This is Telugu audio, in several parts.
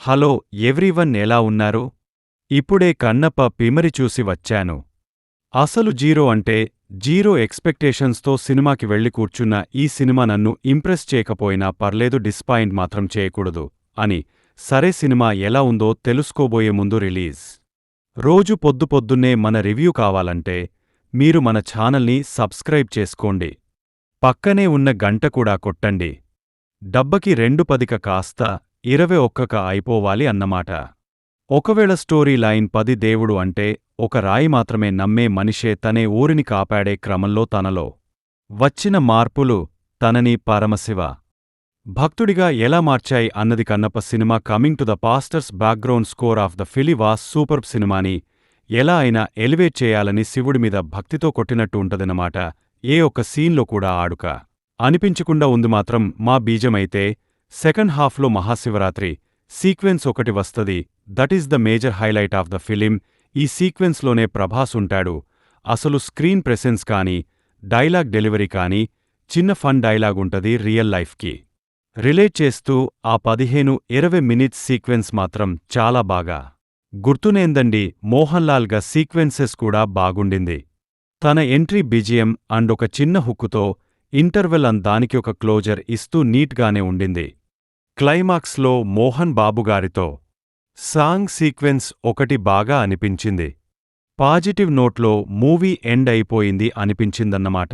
హలో ఎవ్రీవన్ ఎలా ఉన్నారు? ఇప్పుడే కన్నప్ప పిమరి చూసి వచ్చాను. అసలు జీరో అంటే జీరో ఎక్స్‌పెక్టేషన్స్‌తో సినిమాకి వెళ్లి కూర్చున్న ఈ సినిమా నన్ను ఇంప్రెస్ చేయకపోయినా పర్లేదు డిసప్పాయింట్ మాత్రం చేయకూడదు అని. సరే సినిమా ఎలా ఉందో తెలుసుకోబోయే ముందు రిలీజ్ రోజు పొద్దున్నే మన రివ్యూ కావాలంటే మీరు మన ఛానల్ని సబ్స్క్రైబ్ చేసుకోండి. పక్కనే ఉన్న గంట కూడా కొట్టండి. డబ్బకి 2 కాస్త 21 అయిపోవాలి అన్నమాట. ఒకవేళ స్టోరీ లైన్ 10 దేవుడు అంటే ఒక రాయి మాత్రమే నమ్మే మనిషే తనే ఊరిని కాపాడే క్రమంలో తనలో వచ్చిన మార్పులు తనని పరమశివ భక్తుడిగా ఎలా మార్చాయి అన్నది. Kannappa cinema coming to the posters background score of the film was superb. సినిమాని ఎలా అయినా ఎలివేట్ చేయాలని శివుడిమీద భక్తితో కొట్టినట్టు ఉంటదన్నమాట. ఏ ఒక్క సీన్లో కూడా ఆడుక అనిపించకుండా ఉంది మాత్రం మా బీజమైతే. సెకండ్ హాఫ్లో మహాశివరాత్రి సీక్వెన్స్ ఒకటి వస్తది. That is the major highlight of the film. ఈ సీక్వెన్స్లోనే ప్రభాస్ ఉంటాడు. అసలు స్క్రీన్ ప్రెసెన్స్ కానీ డైలాగ్ డెలివరీ కానీ చిన్న ఫన్ డైలాగ్ ఉంటది రియల్ లైఫ్కి రిలేట్ చేస్తూ. ఆ 15-20 మినిట్స్ సీక్వెన్స్ మాత్రం చాలా బాగా గుర్తునేందండి. మోహన్ లాల్ గా సీక్వెన్సెస్ కూడా బాగుండింది. తన ఎంట్రీ బిజిఎం అండ్ ఒక చిన్న హుక్కుతో ఇంటర్వెల్ దానికి ఒక క్లోజర్ ఇస్తూ నీట్గానే ఉండింది. క్లైమాక్స్లో మోహన్ బాబుగారితో సాంగ్ సీక్వెన్స్ ఒకటి బాగా అనిపించింది. పాజిటివ్ నోట్లో మూవీ ఎండ్ అయిపోయింది అనిపించిందన్నమాట.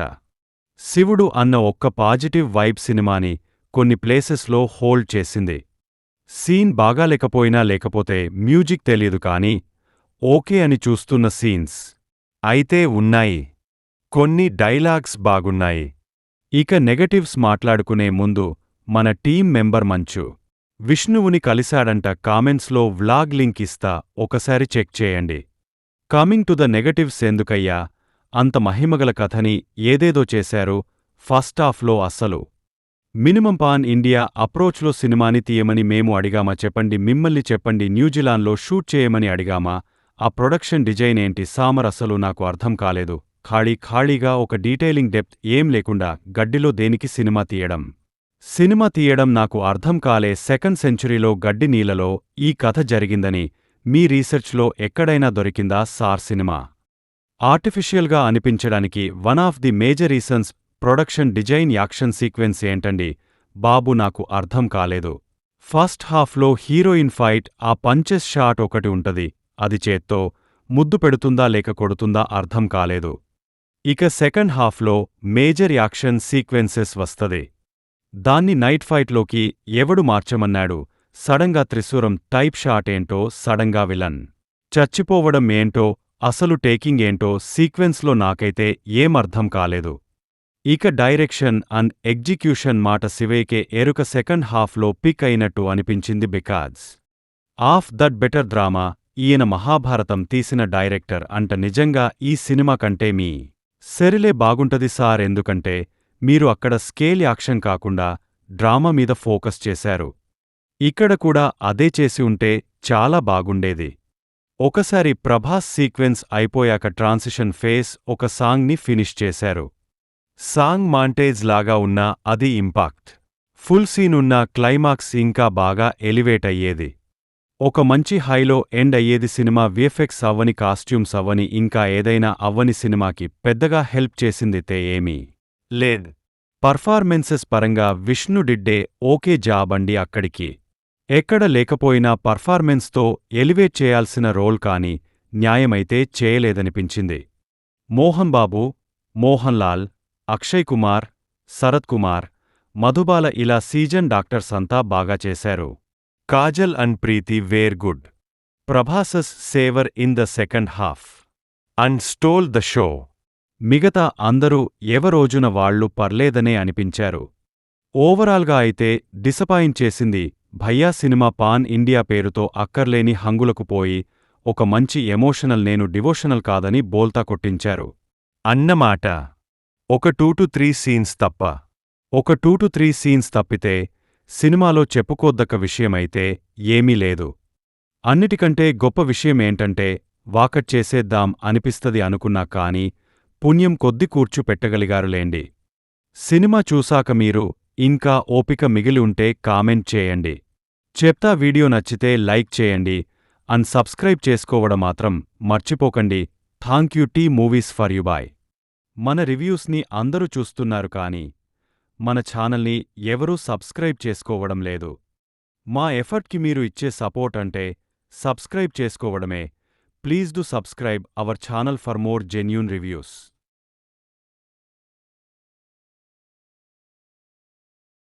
శివుడు అన్న ఒక్క పాజిటివ్ వైబ్ సినిమాని కొన్ని ప్లేసెస్లో హోల్డ్ చేసింది. సీన్ బాగాలేకపోయినా లేకపోతే మ్యూజిక్ తెలియదు కానీ ఓకే అని చూస్తున్న సీన్స్ అయితే ఉన్నాయి. కొన్ని డైలాగ్స్ బాగున్నాయి. ఇక నెగటివ్స్ మాట్లాడుకునే ముందు మన టీం మెంబర్ మంచు విష్ణువుని కలిశాడంట. కామెంట్స్లో వ్లాగ్ లింక్ ఇస్తా, ఒకసారి చెక్ చేయండి. కమింగ్ టు ద నెగటివ్స్ ఎందుకయ్యా అంత మహిమగల కథని ఏదేదో చేశారు. ఫస్ట్ హాఫ్లో అస్సలు మినిమం పాన్ ఇండియా అప్రోచ్లో సినిమాని తీయమని మేము అడిగామా చెప్పండి. మిమ్మల్ని చెప్పండి. న్యూజిలాండ్లో షూట్ చేయమని అడిగామా? ఆ ప్రొడక్షన్ డిజైన్ ఏంటి సామర్ అసలు నాకు అర్థం కాలేదు. ఖాళీగా ఒక డీటెయిలింగ్ డెప్త్ ఏం లేకుండా గడ్డిలో దేనికి సినిమా తీయడం నాకు అర్థం కాలే. సెకండ్ సెంచురీలో గడ్డి నీళ్లలో ఈ కథ జరిగిందని మీ రీసెర్చ్లో ఎక్కడైనా దొరికిందా సార్? సినిమా ఆర్టిఫిషియల్గా అనిపించడానికి one of the major reasons production design. Action sequence ఏంటండి బాబు నాకు అర్థం కాలేదు. ఫస్ట్ హాఫ్లో హీరోయిన్ ఫైట్ ఆ పంచెస్ షాట్ ఒకటి ఉంటది. అది చేత్తో ముద్దు పెడుతుందా లేక కొడుతుందా అర్థం కాలేదు. ఇక సెకండ్ హాఫ్లో మేజర్ యాక్షన్ సీక్వెన్సెస్ వస్తది. దాన్ని నైట్ ఫైట్లోకి ఎవడు మార్చమన్నాడు? సడంగా త్రిశూరం టైప్ షాట్ ఏంటో, సడంగా విలన్ చచ్చిపోవడం ఏంటో, అసలు టేకింగ్ ఏంటో సీక్వెన్స్లో నాకైతే ఏమర్థం కాలేదు. ఇక డైరెక్షన్ అండ్ ఎగ్జిక్యూషన్ మాట శివేకే ఎరుక. సెకండ్ హాఫ్లో పిక్ అయినట్టు అనిపించింది because of that better drama. ఈయన మహాభారతం తీసిన డైరెక్టర్ అంట. నిజంగా ఈ సినిమా కంటే మీ సెరిలే బాగుంటది సార్. ఎందుకంటే మీరు అక్కడ స్కేల్ యాక్షన్ కాకుండా డ్రామా మీద ఫోకస్ చేశారు. ఇక్కడ కూడా అదే చేసి ఉంటే చాలా బాగుండేది. ఒకసారి ప్రభాస్ సీక్వెన్స్ అయిపోయాక ట్రాన్సిషన్ ఫేస్ ఒక సాంగ్ని ఫినిష్ చేశారు. సాంగ్ మాంటేజ్ లాగా ఉన్నా అది ఇంపాక్ట్ ఫుల్ సీన్ ఉన్న క్లైమాక్స్ ఇంకా బాగా ఎలివేట్ అయ్యేది. ఒక మంచి హైలో ఎండ్ అయ్యేది. సినిమా విఎఫ్ఎక్స్ అవ్వని, కాస్ట్యూమ్స్ అవ్వని, ఇంకా ఏదైనా అవ్వని సినిమాకి పెద్దగా హెల్ప్ చేసిందితే ఏమీ లేదు. పర్ఫార్మెన్సెస్ పరంగా విష్ణు డిడ్డే ఓకే జాబ్ అండి. అక్కడికి ఎక్కడ లేకపోయినా పర్ఫార్మెన్స్తో ఎలివేట్ చేయాల్సిన రోల్ కానీ న్యాయమైతే చేయలేదనిపించింది. మోహన్ బాబు, మోహన్ లాల్, అక్షయ్ కుమార్, శరత్ కుమార్, మధుబాల ఇలా సీజన్ డాక్టర్స్ అంతా బాగా చేశారు. Kajal and Preity were good. Prabhas's saviour in the second half and stole the show. మిగతా అందరూ ఎవరోజున వాళ్లు పర్లేదనే అనిపించారు. ఓవరాల్గా అయితే డిసపాయింట్ చేసింది. భయ్యా సినిమా పాన్ ఇండియా పేరుతో అక్కర్లేని హంగులకు పోయి ఒక మంచి ఎమోషనల్, నేను డివోషనల్ కాదని బోల్తా కొట్టించారు అన్నమాట. ఒక 2-3 సీన్స్ తప్ప. ఒక 2-3 సీన్స్ తప్పితే సినిమాలో చెప్పుకోద్దక్క విషయమైతే ఏమీ లేదు. అన్నిటికంటే గొప్ప విషయమేంటంటే వాకట్ చేసేద్దాం అనిపిస్తది అనుకున్నా కానీ పుణ్యం కొద్ది కూర్చుపెట్టగలిగారులేండి. సినిమా చూసాక మీరు ఇంకా ఓపిక మిగిలి ఉంటే కామెంట్ చేయండి. చెప్తా వీడియో నచ్చితే లైక్ చేయండి అండ్ సబ్స్క్రైబ్ చేసుకోవడం మాత్రం మర్చిపోకండి. Thank you T movies for you bye. మన రివ్యూస్ని అందరూ చూస్తున్నారు కానీ మన ఛానల్ని ఎవరూ సబ్స్క్రైబ్ చేసుకోవడం లేదు. మా ఎఫర్ట్కి మీరు ఇచ్చే సపోర్ట్ అంటే సబ్స్క్రైబ్ చేసుకోవడమే. Please do subscribe our channel for more genuine reviews.